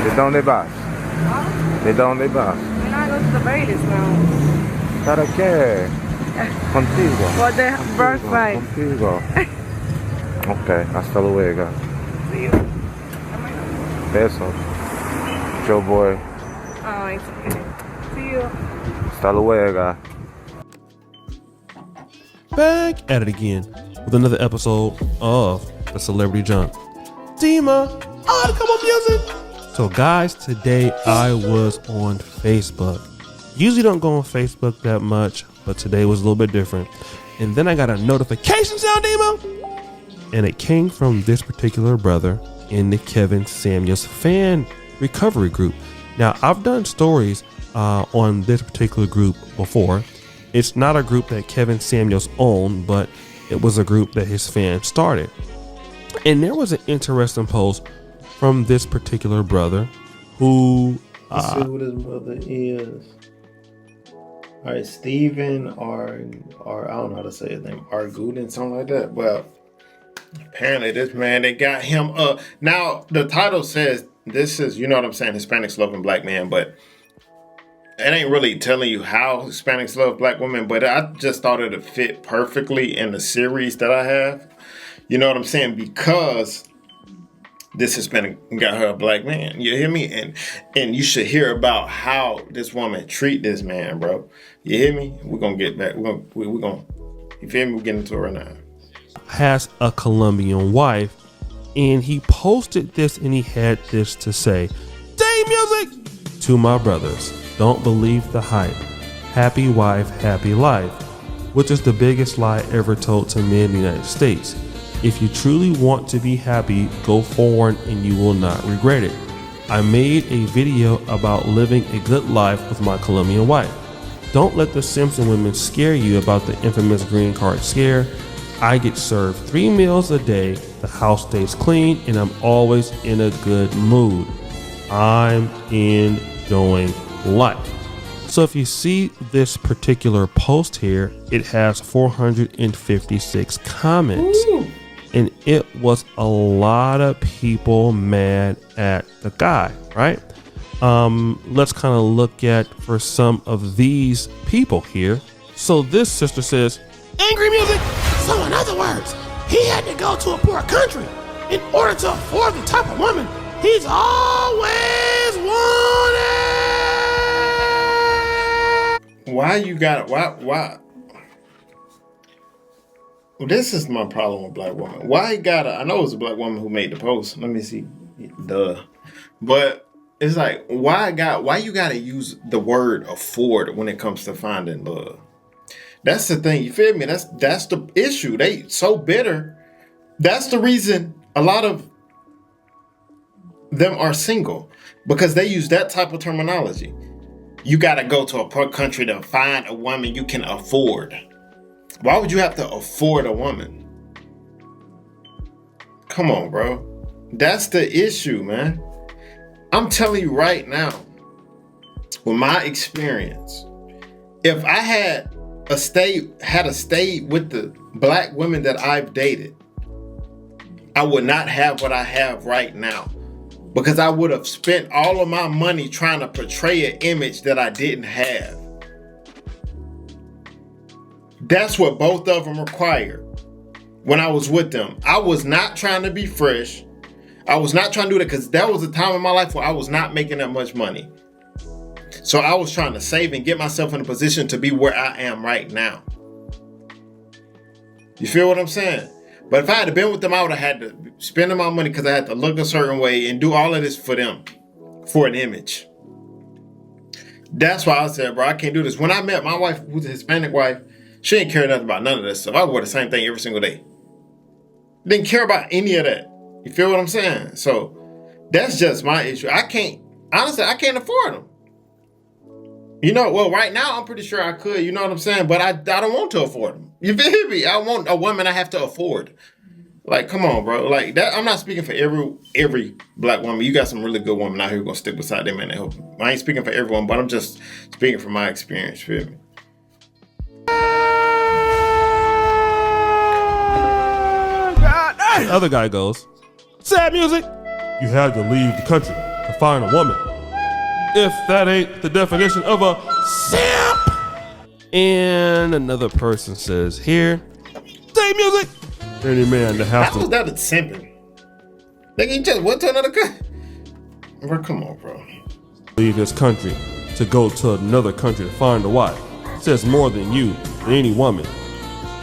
¿De dónde vas? ¿Ah? ¿De dónde vas? When I go to the Bailey's now. ¿Para qué? Contigo. For the birthday. Contigo. Ok, hasta luego. See you. Besos. Yo voy. Oh, it's okay. See you. Hasta luego. Back at it again with another episode of The Celebrity Junk. Dima, come on music. So guys, today I was on Facebook. Usually don't go on Facebook that much, but today was a little bit different. And then I got a notification sound, Dima, and it came from this particular brother in the Kevin Samuels fan recovery group. Now I've done stories on this particular group before. It's not a group that Kevin Samuels owned, but it was a group that his fans started. And there was an interesting post from this particular brother who... Let's see who this brother is. All right, Steven or I don't know how to say his name, Arguden, something like that. Well, apparently this man, they got him up. Now, the title says, this is, you know what I'm saying, Hispanics loving black man, but it ain't really telling you how Hispanics love black women, but I just thought it'd fit perfectly in the series that I have. You know what I'm saying? Because this Hispanic got her a black man. You hear me? And you should hear about how this woman treat this man, bro. You hear me? We're gonna get back. We're gonna you feel me? We're getting into it right now. Has a Colombian wife, and he posted this and he had this to say: "Day music to my brothers. Don't believe the hype. Happy wife, happy life," which is the biggest lie ever told to men in the United States. If you truly want to be happy, go forward and you will not regret it. I made a video about living a good life with my Colombian wife. Don't let the Simpson women scare you about the infamous green card scare. I get served 3 meals a day, the house stays clean, and I'm always in a good mood. I'm enjoying life. So if you see this particular post here, it has 456 comments. Ooh. And it was a lot of people mad at the guy, right? Let's kind of look at for some of these people here. So this sister says, "Angry music." So in other words, he had to go to a poor country in order to afford the type of woman he's always wanted. Why you got why? This is my problem with black women. Why I know it was a black woman who made the post. Let me see. Duh. But it's like, why you gotta use the word afford when it comes to finding love? That's the thing, you feel me? That's the issue. They so bitter. That's the reason a lot of them are single, because they use that type of terminology. You gotta go to a poor country to find a woman you can afford. Why would you have to afford a woman? Come on, bro. That's the issue, man. I'm telling you right now, with my experience, if I had stayed with the black women that I've dated, I would not have what I have right now. Because I would have spent all of my money trying to portray an image that I didn't have. That's what both of them required when I was with them. I was not trying to be fresh. I was not trying to do that because that was a time in my life where I was not making that much money. So I was trying to save and get myself in a position to be where I am right now. You feel what I'm saying? But if I had been with them, I would have had to spend my money because I had to look a certain way and do all of this for them, for an image. That's why I said, bro, I can't do this. When I met my wife, who's a Hispanic wife, she didn't care nothing about none of this stuff. I wore the same thing every single day. Didn't care about any of that. You feel what I'm saying? So that's just my issue. I can't afford them. You know, well, right now I'm pretty sure I could, you know what I'm saying? But I don't want to afford them. You feel me? I want a woman I have to afford. Like, come on, bro. Like that. I'm not speaking for every black woman. You got some really good women out here who gonna stick beside them and help them. I ain't speaking for everyone, but I'm just speaking from my experience. Feel me? The other guy goes, "Sad music. You had to leave the country to find a woman. If that ain't the definition of a simp. And another person says here, Day Music. Any man that has How was that a simping? Nigga, you just went to another country. Bro, come on, bro. leave his country to go to another country to find a wife says more than you, than any woman.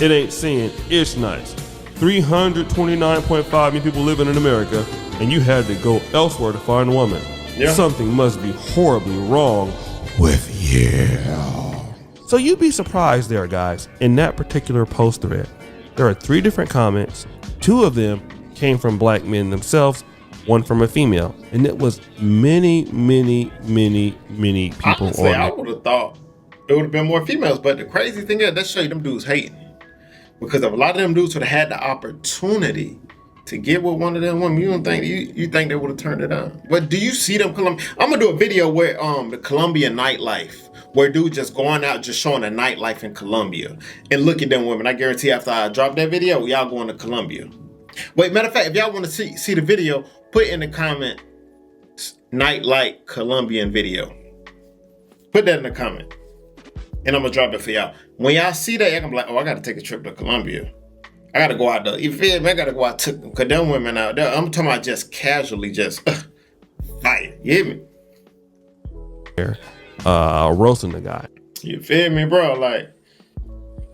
It ain't saying it's nice. 329.5 million people living in America, and you had to go elsewhere to find a woman. Yeah. Something must be horribly wrong with you. So you'd be surprised there, guys. In that particular post thread, there are 3 different comments. 2 of them came from black men themselves, 1 from a female. And it was many people. Honestly, I would have thought it would have been more females. But the crazy thing is, that show you them dudes hating. Because if a lot of them dudes would have had the opportunity to get with one of them women, you don't think you think they would have turned it down. But do you see them? I'm gonna do a video where the Colombian nightlife, where dudes just going out just showing the nightlife in Colombia, and look at them women. I guarantee after I drop that video, y'all going to Colombia. Wait, matter of fact, if y'all want to see the video, put in the comment nightlife Colombian video. Put that in the comment, and I'm gonna drop it for y'all. When y'all see that, y'all gonna be like, oh, I gotta take a trip to Colombia. I gotta go out there. You feel me? I gotta go out to them. Cause them women out there, I'm talking about just casually, just fire. You hear me? Roasting the guy. You feel me, bro? Like,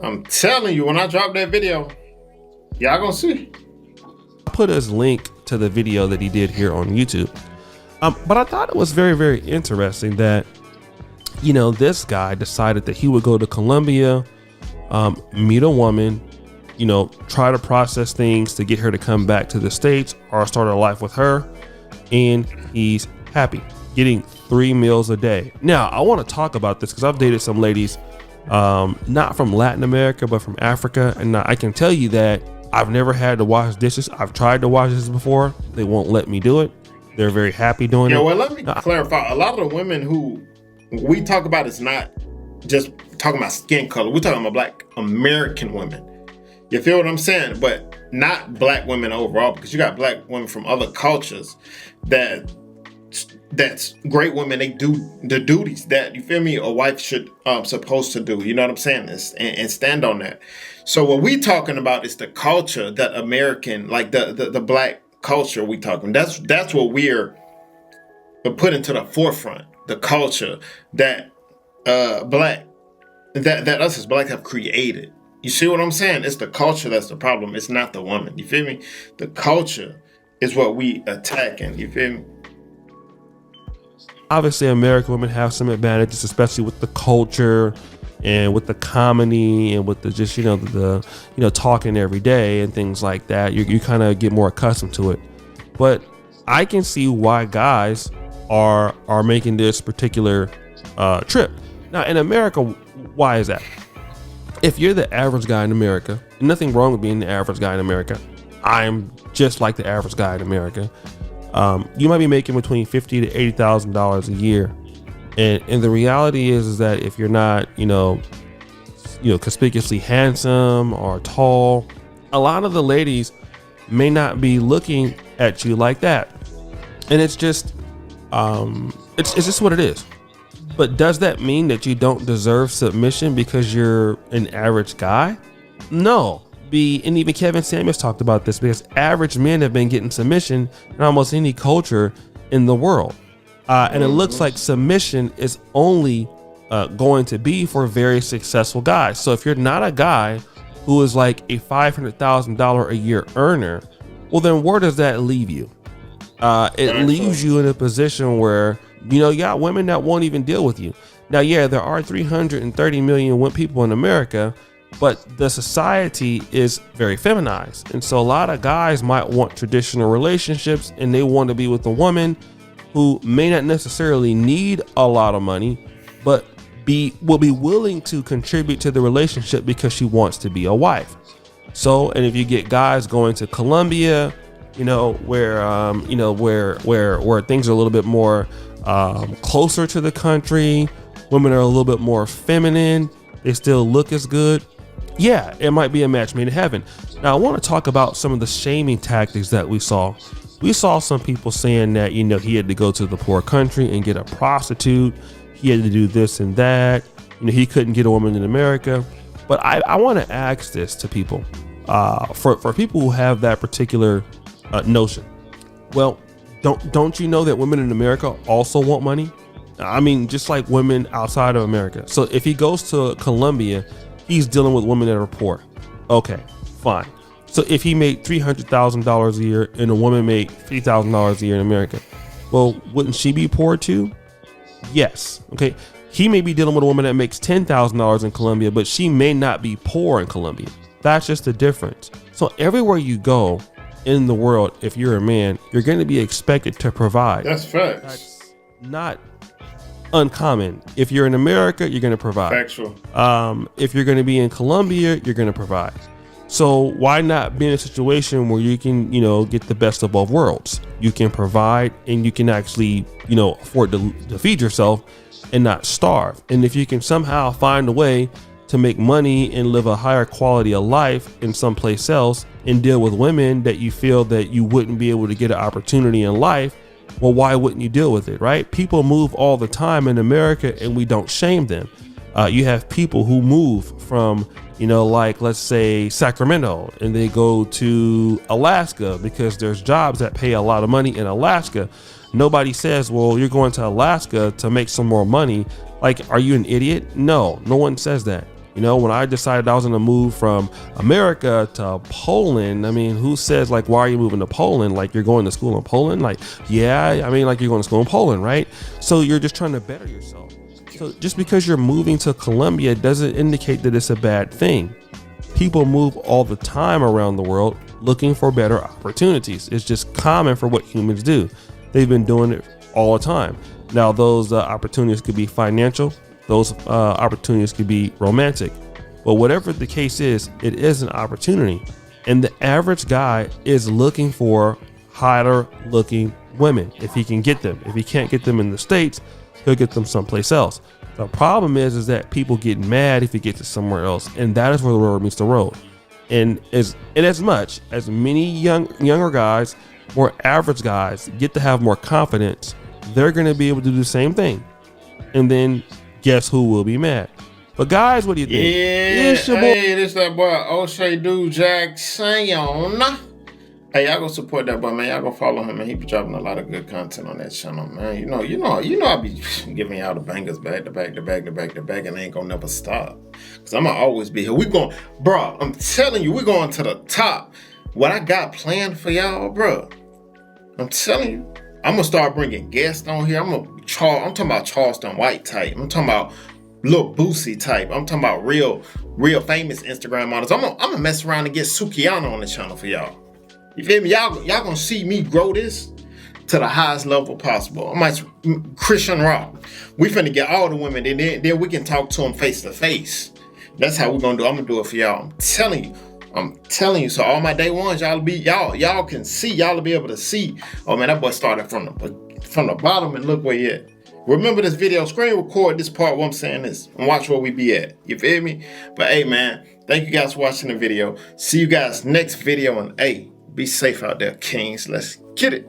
I'm telling you, when I drop that video, y'all gonna see. I put his link to the video that he did here on YouTube. But I thought it was very interesting that, you know, this guy decided that he would go to Colombia, meet a woman, you know, try to process things to get her to come back to the States or start a life with her. And he's happy getting 3 meals a day. Now, I want to talk about this because I've dated some ladies, not from Latin America, but from Africa. And I can tell you that I've never had to wash dishes. I've tried to wash dishes before. They won't let me do it. They're very happy doing it. Yeah, well, let me clarify. A lot of the women who we talk about is not just talking about skin color. We're talking about black American women. You feel what I'm saying? But not black women overall, because you got black women from other cultures that's great women. They do the duties that, you feel me, a wife should supposed to do. You know what I'm saying? And stand on that. So what we talking about is the culture that American, like the black culture we talking. That's what we're putting to the forefront. The culture that black that us as black have created. You see what I'm saying? It's the culture that's the problem. It's not the woman. You feel me? The culture is what we attacking. You feel me? Obviously, American women have some advantages, especially with the culture and with the comedy and with the just, you know, the talking every day and things like that. You kind of get more accustomed to it. But I can see why guys are making this particular trip. Now, in America, why is that? If you're the average guy in America, nothing wrong with being the average guy in America. I'm just like the average guy in America. You might be making between $50,000 to $80,000 a year, and the reality is that if you're not, you know, conspicuously handsome or tall, a lot of the ladies may not be looking at you like that, and it's just what it is. But does that mean that you don't deserve submission because you're an average guy? No. And even Kevin Samuels talked about this, because average men have been getting submission in almost any culture in the world. And it looks like submission is only going to be for very successful guys. So if you're not a guy who is like a $500,000 a year earner, well, then where does that leave you? It leaves you in a position where, you know, you got women that won't even deal with you. Now, yeah, there are 330 million people in America, but the society is very feminized. And so a lot of guys might want traditional relationships, and they want to be with a woman who may not necessarily need a lot of money, but will be willing to contribute to the relationship because she wants to be a wife. So, and if you get guys going to Colombia, you know, where things are a little bit more closer to the country, women are a little bit more feminine, they still look as good. Yeah, it might be a match made in heaven. Now, I want to talk about some of the shaming tactics that we saw. We saw some people saying that, he had to go to the poor country and get a prostitute. He had to do this and that. He couldn't get a woman in America. But I want to ask this to people, for people who have that particular notion. Well, don't you know that women in America also want money? I mean, just like women outside of America. So if he goes to Colombia, he's dealing with women that are poor. Okay, fine. So if he made $300,000 a year and a woman made $50,000 a year in America, well, wouldn't she be poor too? Yes. Okay. He may be dealing with a woman that makes $10,000 in Colombia, but she may not be poor in Colombia. That's just the difference. So everywhere you go in the world, if you're a man, you're going to be expected to provide. That's facts. That's not uncommon. If you're in America, you're going to provide. Factual. If you're going to be in Colombia, you're going to provide. So why not be in a situation where you can, get the best of both worlds? You can provide and you can actually, afford to feed yourself and not starve. And if you can somehow find a way to make money and live a higher quality of life in someplace else and deal with women that you feel that you wouldn't be able to get an opportunity in life, well, why wouldn't you deal with it, right? People move all the time in America and we don't shame them. You have people who move from, like, let's say Sacramento, and they go to Alaska because there's jobs that pay a lot of money in Alaska. Nobody says, well, you're going to Alaska to make some more money. Like, are you an idiot? No one says that. When I decided I was going to move from America to Poland, I mean, who says, like, why are you moving to Poland? Like, you're going to school in Poland? Like, yeah, I mean, like, you're going to school in Poland, right? So you're just trying to better yourself. So just because you're moving to Colombia doesn't indicate that it's a bad thing. People move all the time around the world looking for better opportunities. It's just common for what humans do. They've been doing it all the time. Now, those opportunities could be financial. Those opportunities could be romantic. But whatever the case is, it is an opportunity. And the average guy is looking for hotter looking women if he can get them. If he can't get them in the States, he'll get them someplace else. The problem is that people get mad if he gets it somewhere else, and that is where the road meets the road. And as much as many younger guys, more average guys get to have more confidence, they're going to be able to do the same thing. And then guess who will be mad? But guys, what do you think? Yeah, It's your boy. hey, this that boy O'Shea Dude Jackson. Hey, y'all go support that boy, man. Y'all go follow him, man. He be dropping a lot of good content on that channel, man. You know, I be giving y'all the bangers back to back, and I ain't gonna never stop. Cause I'ma always be here. I'm telling you, we going to the top. What I got planned for y'all, bro. I'm telling you, I'm gonna start bringing guests on here. I'm talking about Charleston White type. I'm talking about Lil Boosie type. I'm talking about real famous Instagram models. I'm gonna mess around and get Sukiyana on the channel for y'all. You feel me? Y'all gonna see me grow this to the highest level possible. I might Christian Rock. We finna get all the women, and then we can talk to them face to face. That's how we're gonna do. I'm gonna do it for y'all. I'm telling you. So all my day ones, y'all can see. Y'all will be able to see. Oh man, that boy started from the bottom and look where he at. Remember this video, screen record this part where I'm saying this and watch where we be at. You feel me? But hey man, thank you guys for watching the video. See you guys next video, and hey, be safe out there, kings. Let's get it.